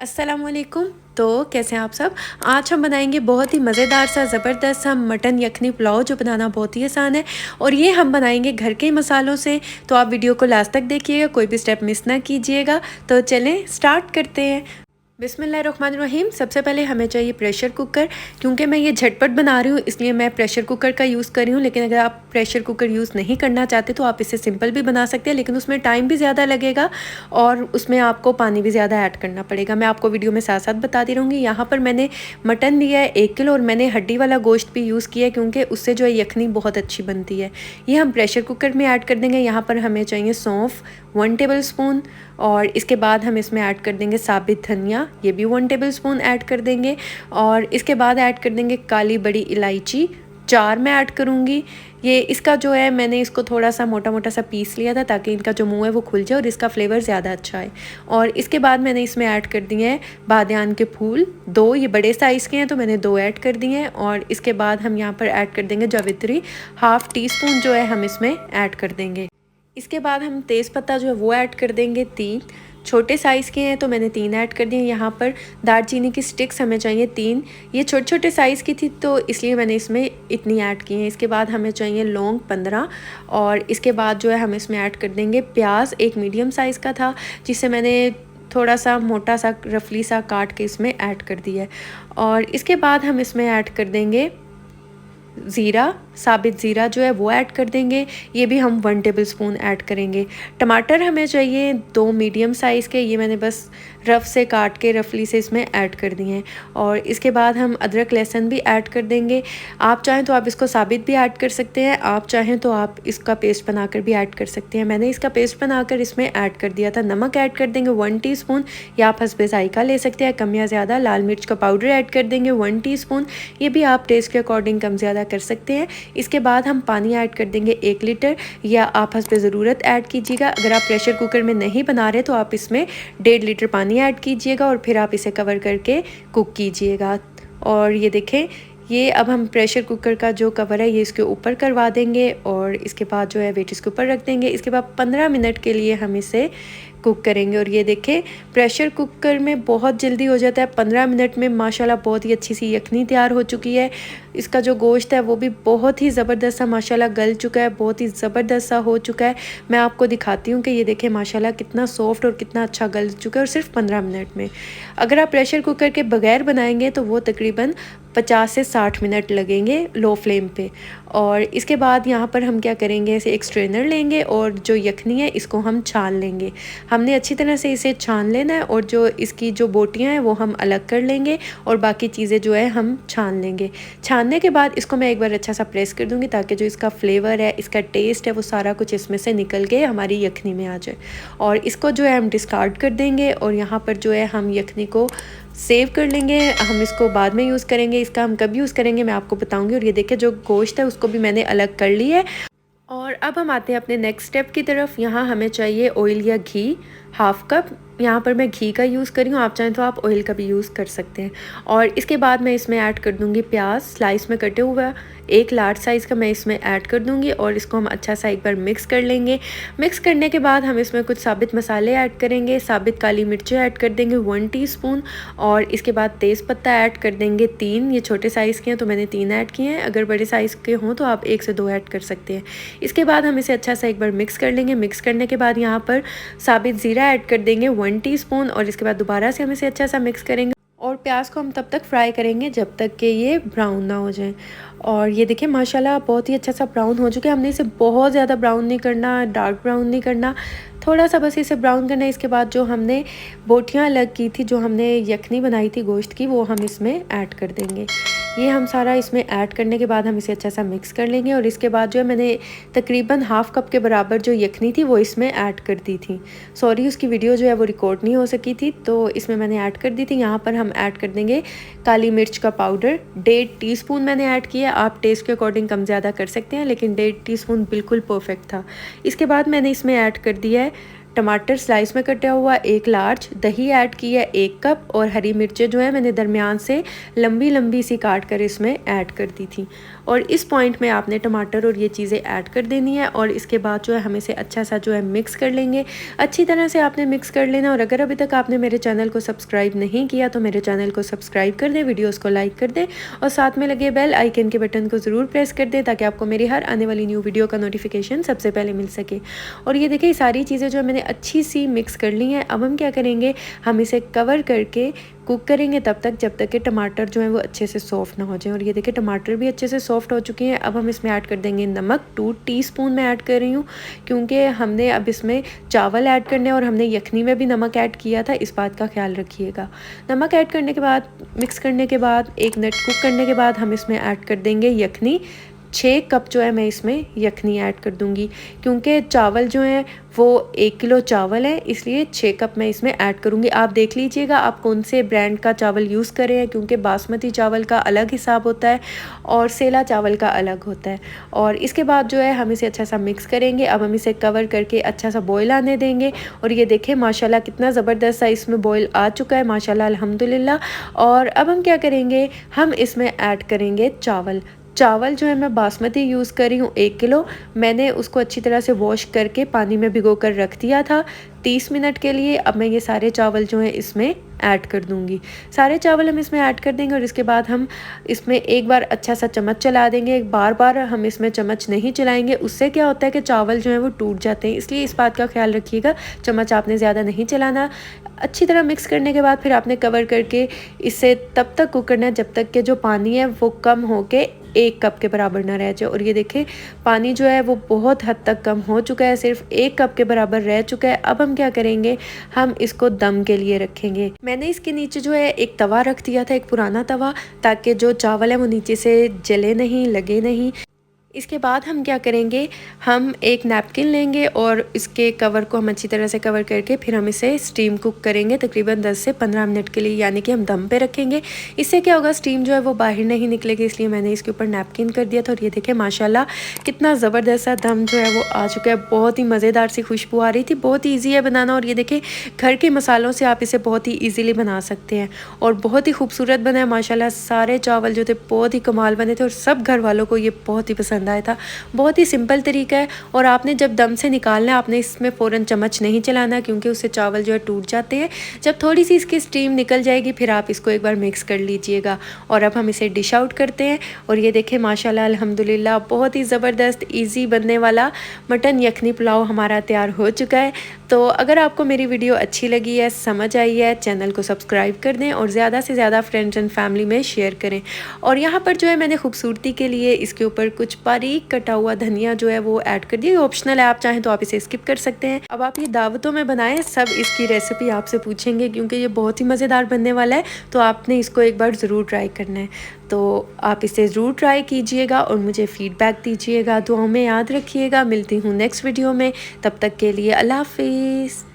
अस्सलामुअलैकुम। तो कैसे हैं आप सब। आज हम बनाएंगे बहुत ही मज़ेदार सा ज़बरदस्त सा मटन यखनी पुलाव, जो बनाना बहुत ही आसान है और ये हम बनाएंगे घर के मसालों से। तो आप वीडियो को लास्ट तक देखिएगा, कोई भी स्टेप मिस ना कीजिएगा। तो चलें स्टार्ट करते हैं। बिस्मिल्लाहिर्रहमानिर्रहीम। सबसे पहले हमें चाहिए प्रेशर कुकर। क्योंकि मैं ये झटपट बना रही हूँ इसलिए मैं प्रेशर कुकर का यूज़ कर रही हूँ, लेकिन अगर आप प्रेशर कुकर यूज़ नहीं करना चाहते तो आप इसे सिंपल भी बना सकते हैं, लेकिन उसमें टाइम भी ज़्यादा लगेगा और उसमें आपको पानी भी ज़्यादा ऐड करना पड़ेगा। मैं आपको वीडियो में साथ साथ बताती रहूँगी। यहाँ पर मैंने मटन लिया है 1 किलो और मैंने हड्डी वाला गोश्त भी यूज़ किया है, क्योंकि उससे जो है यखनी बहुत अच्छी बनती है। ये हम प्रेशर कुकर में ऐड कर देंगे। यहाँ पर हमें चाहिए सौंफ 1 टेबल स्पून, और इसके बाद हम इसमें ऐड कर देंगे साबित धनिया, ये भी 1 टेबल स्पून ऐड कर देंगे। और इसके बाद ऐड कर देंगे काली बड़ी इलायची 4 मैं ऐड करूँगी। ये इसका जो है मैंने इसको थोड़ा सा मोटा मोटा सा पीस लिया था ताकि इनका जो मुंह है वो खुल जाए और इसका फ्लेवर ज़्यादा अच्छा है। और इसके बाद मैंने इसमें ऐड कर दिए हैं बादियान के फूल 2, ये बड़े साइज़ के हैं तो मैंने 2 ऐड कर दिए हैं। और इसके बाद हम यहाँ पर ऐड कर देंगे जावित्री, ½ टीस्पून जो है हम इसमें ऐड कर देंगे। इसके बाद हम तेज़पत्ता जो है वो ऐड कर देंगे 3, छोटे साइज़ के हैं तो मैंने 3 ऐड कर दिए। यहाँ पर दालचीनी की स्टिक्स हमें चाहिए 3, ये छोटे छोटे साइज़ की थी तो इसलिए मैंने इसमें इतनी ऐड की हैं। इसके बाद हमें चाहिए लौंग 15, और इसके बाद जो है हम इसमें ऐड कर देंगे प्याज, एक मीडियम साइज़ का था जिसे मैंने थोड़ा सा मोटा सा रफली सा काट के इसमें ऐड कर दिया है। और इसके बाद हम इसमें ऐड कर देंगे ज़ीरा, साबित ज़ीरा जो है वो ऐड कर देंगे, ये भी हम 1 टेबल स्पून ऐड करेंगे। टमाटर हमें चाहिए 2 मीडियम साइज़ के, ये मैंने बस रफ़ से काट के रफली से इसमें ऐड कर दिए हैं। और इसके बाद हम अदरक लहसुन भी ऐड कर देंगे। आप चाहें तो आप इसको साबित भी ऐड कर सकते हैं, आप चाहें तो आप इसका पेस्ट बनाकर भी ऐड कर सकते हैं। मैंने इसका पेस्ट बनाकर इसमें ऐड कर दिया था। नमक ऐड कर देंगे 1 टीस्पून, या आप हस्बे ज़ायक़ा ले सकते हैं कम या ज़्यादा। लाल मिर्च का पाउडर ऐड कर देंगे 1 टीस्पून, ये भी आप टेस्ट के अकॉर्डिंग कम ज़्यादा कर सकते हैं। इसके बाद हम पानी ऐड कर देंगे 1 लीटर, या आप हस्बे ज़रूरत ऐड कीजिएगा। अगर आप प्रेशर कुकर में नहीं बना रहे तो आप इसमें 1.5 लीटर पानी ऐड कीजिएगा और फिर आप इसे कवर करके कुक कीजिएगा। और ये देखें, ये अब हम प्रेशर कुकर का जो कवर है ये इसके ऊपर करवा देंगे और इसके बाद जो है वेट इसके ऊपर रख देंगे। इसके बाद 15 मिनट के लिए हम इसे कुक करेंगे। और ये देखें, प्रेशर कुकर में बहुत जल्दी हो जाता है, 15 मिनट में माशाल्लाह बहुत ही अच्छी सी यखनी तैयार हो चुकी है। इसका जो गोश्त है वो भी बहुत ही ज़बरदस्त सा माशाल्लाह गल चुका है, बहुत ही ज़बरदस्त सा हो चुका है। मैं आपको दिखाती हूँ कि ये देखें माशाल्लाह कितना सॉफ्ट और कितना अच्छा गल चुका है, और सिर्फ 15 मिनट में। अगर आप प्रेशर कुकर के बगैर बनाएंगे तो वो तकरीबन 50 से 60 मिनट लगेंगे लो फ्लेम पे। और इसके बाद यहाँ पर हम क्या करेंगे, इसे एक स्ट्रेनर लेंगे और जो यखनी है इसको हम छान लेंगे। हमने अच्छी तरह से इसे छान लेना है और जो इसकी जो बोटियाँ हैं वो हम अलग कर लेंगे और बाकी चीज़ें जो है हम छान लेंगे। छानने के बाद इसको मैं एक बार अच्छा सा प्रेस कर दूँगी ताकि जो इसका फ्लेवर है, इसका टेस्ट है, वो सारा कुछ इसमें से निकल के हमारी यखनी में आ जाए। और इसको जो है हम डिस्कार्ड कर देंगे और यहाँ पर जो है हम यखनी को सेव कर लेंगे। हम इसको बाद में यूज़ करेंगे, इसका हम कब यूज़ करेंगे मैं आपको बताऊंगी। और ये देखिए जो गोश्त है उसको भी मैंने अलग कर लिया है। और अब हम आते हैं अपने नेक्स्ट स्टेप की तरफ। यहाँ हमें चाहिए ऑयल या घी 1/2 कप, यहाँ पर मैं घी का यूज़ कर रही हूँ, आप चाहें तो आप ऑयल का भी यूज़ कर सकते हैं। और इसके बाद मैं इसमें ऐड कर दूँगी प्याज स्लाइस में कटे हुआ, एक लार्ज साइज़ का मैं इसमें ऐड कर दूँगी और इसको हम अच्छा सा एक बार मिक्स कर लेंगे। मिक्स करने के बाद हम इसमें कुछ साबित मसाले ऐड करेंगे। साबित काली मिर्चें ऐड कर देंगे 1 टीस्पून, और इसके बाद तेज़पत्ता ऐड कर देंगे 3, ये छोटे साइज़ के हैं तो मैंने 3 ऐड किए हैं, अगर बड़े साइज़ के हों तो आप 1 से 2 ऐड कर सकते हैं। इसके बाद हम इसे अच्छा सा एक बार मिक्स कर लेंगे। मिक्स करने के बाद यहाँ पर साबित ज़ीरा ऐड कर देंगे 1 टीस्पून, और इसके बाद दोबारा से हम इसे अच्छा सा मिक्स करेंगे। और प्याज को हम तब तक फ्राई करेंगे जब तक कि ये ब्राउन ना हो जाए। और ये देखिए माशाल्लाह बहुत ही अच्छा सा ब्राउन हो चुका है। हमने इसे बहुत ज़्यादा ब्राउन नहीं करना, डार्क ब्राउन नहीं करना, थोड़ा सा बस इसे ब्राउन करना है। इसके बाद जो हमने बोटियाँ अलग की थी, जो हमने यखनी बनाई थी गोश्त की, वो हम इसमें ऐड कर देंगे। ये हम सारा इसमें ऐड करने के बाद हम इसे अच्छा सा मिक्स कर लेंगे। और इसके बाद जो है मैंने तकरीबन 1/2 कप के बराबर जो यखनी थी वो इसमें ऐड कर दी थी। सॉरी, उसकी वीडियो जो है वो रिकॉर्ड नहीं हो सकी थी तो इसमें मैंने ऐड कर दी थी। यहाँ पर हम ऐड कर देंगे काली मिर्च का पाउडर 1.5 टीस्पून मैंने ऐड किया। आप टेस्ट के अकॉर्डिंग कम ज़्यादा कर सकते हैं, लेकिन 1.5 टीस्पून बिल्कुल परफेक्ट था। इसके बाद मैंने इसमें ऐड कर दिया है टमाटर स्लाइस में कटा हुआ 1 लार्ज, दही ऐड की है 1 कप और हरी मिर्चें जो है मैंने दरमियान से लंबी लंबी सी काट कर इसमें ऐड कर दी थी। और इस पॉइंट में आपने टमाटर और ये चीज़ें ऐड कर देनी है और इसके बाद जो है हम इसे अच्छा सा जो है मिक्स कर लेंगे। अच्छी तरह से आपने मिक्स कर लेना। और अगर अभी तक आपने मेरे चैनल को सब्सक्राइब नहीं किया तो मेरे चैनल को सब्सक्राइब कर दें, वीडियोज़ को लाइक कर दें और साथ में लगे बेल आइकन के बटन को ज़रूर प्रेस कर दें ताकि आपको मेरी हर आने वाली न्यू वीडियो का नोटिफिकेशन सबसे पहले मिल सके। और ये देखिए सारी चीज़ें जो है मैंने अच्छी सी मिक्स कर ली हैं। अब हम क्या करेंगे, हम इसे कवर करके कुक करेंगे तब तक जब तक कि टमाटर जो है वो अच्छे से सॉफ्ट ना हो जाए। और ये देखिए टमाटर भी अच्छे से सॉफ्ट हो चुके हैं। अब हम इसमें ऐड कर देंगे नमक, 2 टीस्पून मैं ऐड कर रही हूँ क्योंकि हमने अब इसमें चावल ऐड करने और हमने यखनी में भी नमक ऐड किया था, इस बात का ख्याल रखिएगा। नमक ऐड करने के बाद मिक्स करने के बाद 1 मिनट कुक करने के बाद हम इसमें ऐड कर देंगे यखनी। 6 कप जो है मैं इसमें यखनी ऐड कर दूंगी क्योंकि चावल जो हैं वो 1 किलो चावल है, इसलिए 6 कप मैं इसमें ऐड करूंगी। आप देख लीजिएगा आप कौन से ब्रांड का चावल यूज़ करें हैं क्योंकि बासमती चावल का अलग हिसाब होता है और सेला चावल का अलग होता है। और इसके बाद जो है हम इसे अच्छा सा मिक्स करेंगे। अब हम इसे कवर करके अच्छा सा बॉयल आने देंगे। और ये देखें माशाल्लाह कितना ज़बरदस्त सा इसमें बॉयल आ चुका है माशाल्लाह अल्हम्दुलिल्लाह। और अब हम क्या करेंगे, हम इसमें ऐड करेंगे चावल जो है मैं बासमती यूज़ कर रही हूँ 1 किलो। मैंने उसको अच्छी तरह से वॉश करके पानी में भिगो कर रख दिया था 30 मिनट के लिए। अब मैं ये सारे चावल जो हैं इसमें ऐड कर दूंगी। सारे चावल हम इसमें ऐड कर देंगे और इसके बाद हम इसमें एक बार अच्छा सा चम्मच चला देंगे। बार बार हम इसमें चम्मच नहीं चलाएंगे, उससे क्या होता है कि चावल जो है वो टूट जाते हैं, इसलिए इस बात का ख्याल रखिएगा। चम्मच आपने ज़्यादा नहीं चलाना। अच्छी तरह मिक्स करने के बाद फिर आपने कवर करके इसे तब तक कुक करना है जब तक कि जो पानी है वो कम होके 1 कप के बराबर ना रह जाए। और ये देखें पानी जो है वो बहुत हद तक कम हो चुका है, सिर्फ 1 कप के बराबर रह चुका है। अब हम क्या करेंगे, हम इसको दम के लिए रखेंगे। मैंने इसके नीचे जो है एक तवा रख दिया था, एक पुराना तवा, ताकि जो चावल है वो नीचे से जले नहीं, लगे नहीं। इसके बाद हम क्या करेंगे, हम एक नैपकिन लेंगे और इसके कवर को हम अच्छी तरह से कवर करके फिर हम इसे स्टीम कुक करेंगे तकरीबन 10 से 15 मिनट के लिए, यानी कि हम दम पे रखेंगे। इससे क्या होगा, स्टीम जो है वो बाहर नहीं निकलेगी, इसलिए मैंने इसके ऊपर नैपकिन कर दिया था। और ये देखें माशाल्लाह कितना ज़बरदस्त सा दम जो है वो आ चुका है। बहुत ही मज़ेदार सी खुशबू आ रही थी। बहुत ईजी है बनाना। और ये देखें घर के मसालों से आप इसे बहुत ही ईजीली बना सकते हैं और बहुत ही खूबसूरत बना है माशाल्लाह। सारे चावल जो थे बहुत ही कमाल बने थे और सब घर वालों को ये बहुत ही पसंद आया था। बहुत ही सिंपल तरीका है। और आपने जब दम से निकालना है आपने इसमें फ़ौरन चम्मच नहीं चलाना क्योंकि उससे चावल जो है टूट जाते हैं। जब थोड़ी सी इसकी स्टीम निकल जाएगी फिर आप इसको एक बार मिक्स कर लीजिएगा। और अब हम इसे डिश आउट करते हैं। और ये देखें माशाल्लाह अल्हम्दुलिल्लाह बहुत ही ज़बरदस्त ईजी बनने वाला मटन यखनी पुलाव हमारा तैयार हो चुका है। तो अगर आपको मेरी वीडियो अच्छी लगी है, समझ आई है, चैनल को सब्सक्राइब कर दें और ज़्यादा से ज़्यादा फ्रेंड्स एंड फैमिली में शेयर करें। और यहाँ पर जो है मैंने खूबसूरती के लिए इसके ऊपर कुछ बारीक कटा हुआ धनिया जो है वो ऐड कर दिया। ऑप्शनल है, आप चाहें तो आप इसे स्किप कर सकते हैं। अब आप ये दावतों में बनाएं, सब इसकी रेसिपी आपसे पूछेंगे क्योंकि ये बहुत ही मज़ेदार बनने वाला है। तो आपने इसको एक बार ज़रूर ट्राई करना है। तो आप इसे ज़रूर ट्राई कीजिएगा और मुझे फ़ीडबैक दीजिएगा। दुआओं में याद रखिएगा। मिलती हूँ नेक्स्ट वीडियो में, तब तक के लिए अल्लाह हाफिज़।